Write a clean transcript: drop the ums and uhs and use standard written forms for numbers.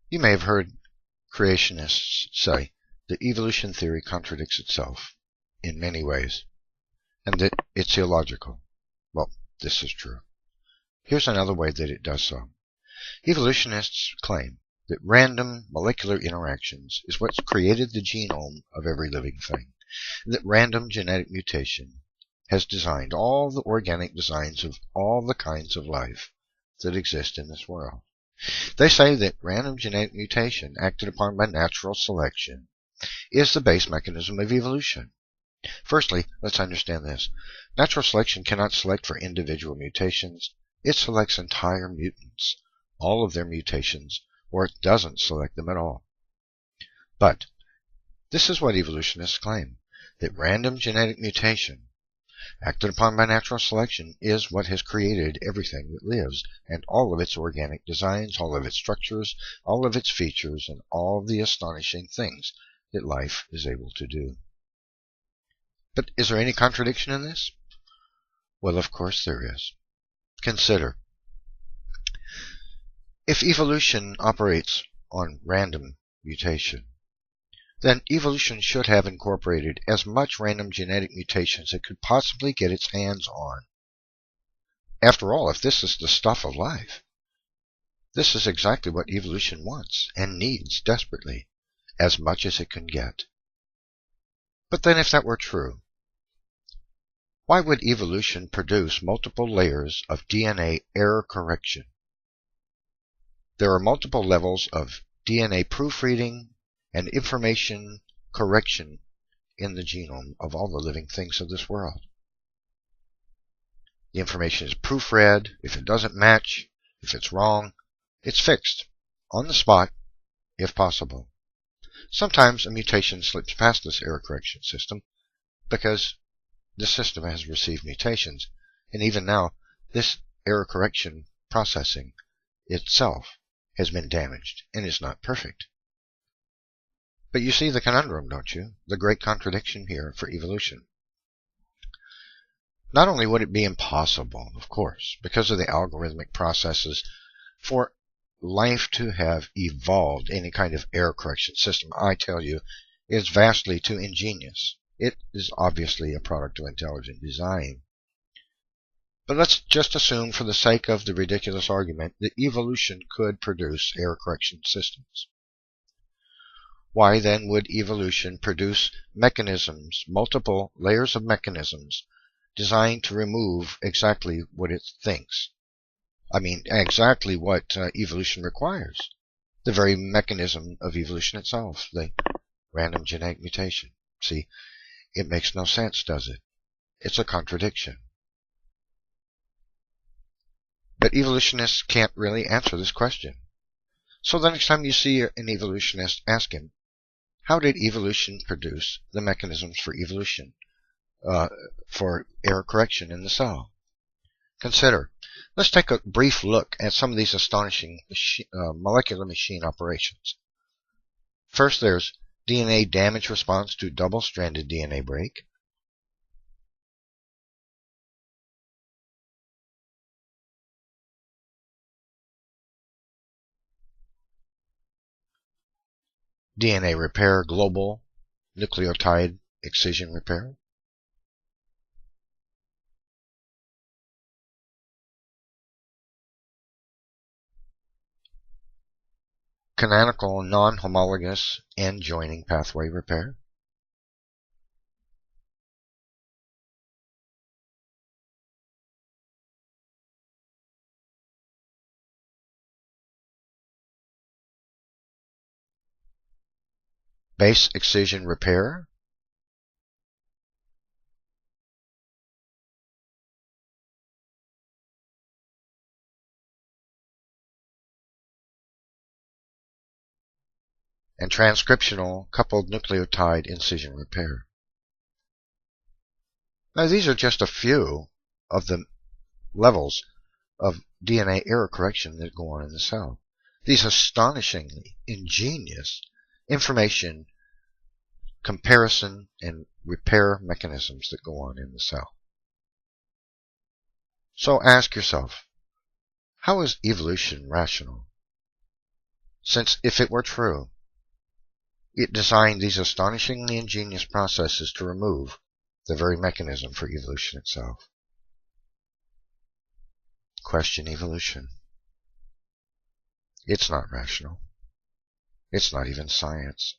You may have heard creationists say that evolution theory contradicts itself in many ways, and that it's illogical. Well, this is true. Here's another way that it does so. Evolutionists claim that random molecular interactions is what's created the genome of every living thing, that random genetic mutation has designed all the organic designs of all the kinds of life that exist in this world. They say that random genetic mutation acted upon by natural selection is the base mechanism of evolution. Firstly, let's understand this. Natural selection cannot select for individual mutations. It selects entire mutants, all of their mutations, or it doesn't select them at all. But this is what evolutionists claim, that random genetic mutation acted upon by natural selection is what has created everything that lives, and all of its organic designs, all of its structures, all of its features, and all of the astonishing things that life is able to do. But is there any contradiction in this? Well, of course there is. Consider, if evolution operates on random mutation, then evolution should have incorporated as much random genetic mutation as it could possibly get its hands on. After all, if this is the stuff of life, this is exactly what evolution wants and needs desperately, as much as it can get. But then if that were true, why would evolution produce multiple layers of DNA error correction? There are multiple levels of DNA proofreading and information correction in the genome of all the living things of this world. The information is proofread. If it doesn't match, if it's wrong, it's fixed on the spot, if possible. Sometimes a mutation slips past this error correction system because the system has received mutations, and even now this error correction processing itself has been damaged and is not perfect. But you see the conundrum, don't you? The great contradiction here for evolution. Not only would it be impossible, of course, because of the algorithmic processes, for life to have evolved any kind of error correction system, I tell you, is vastly too ingenious. It is obviously a product of intelligent design. But let's just assume, for the sake of the ridiculous argument, that evolution could produce error correction systems. Why then would evolution produce mechanisms, multiple layers of mechanisms, designed to remove exactly what it thinks? I mean, exactly what evolution requires. The very mechanism of evolution itself, the random genetic mutation. See, it makes no sense, does it? It's a contradiction. But evolutionists can't really answer this question. So the next time you see an evolutionist, ask him, how did evolution produce the mechanisms for evolution, for error correction in the cell? Consider, let's take a brief look at some of these astonishing molecular machine operations. First, there's DNA damage response to double-stranded DNA break. DNA repair, global nucleotide excision repair. Canonical non-homologous end joining pathway repair. Base excision repair. And transcriptional coupled nucleotide incision repair. Now these are just a few of the levels of DNA error correction that go on in the cell. These astonishingly ingenious information comparison and repair mechanisms that go on in the cell. So ask yourself, how is evolution rational? since if it were true, it designed these astonishingly ingenious processes to remove the very mechanism for evolution itself. Question evolution. It's not rational. It's not even science.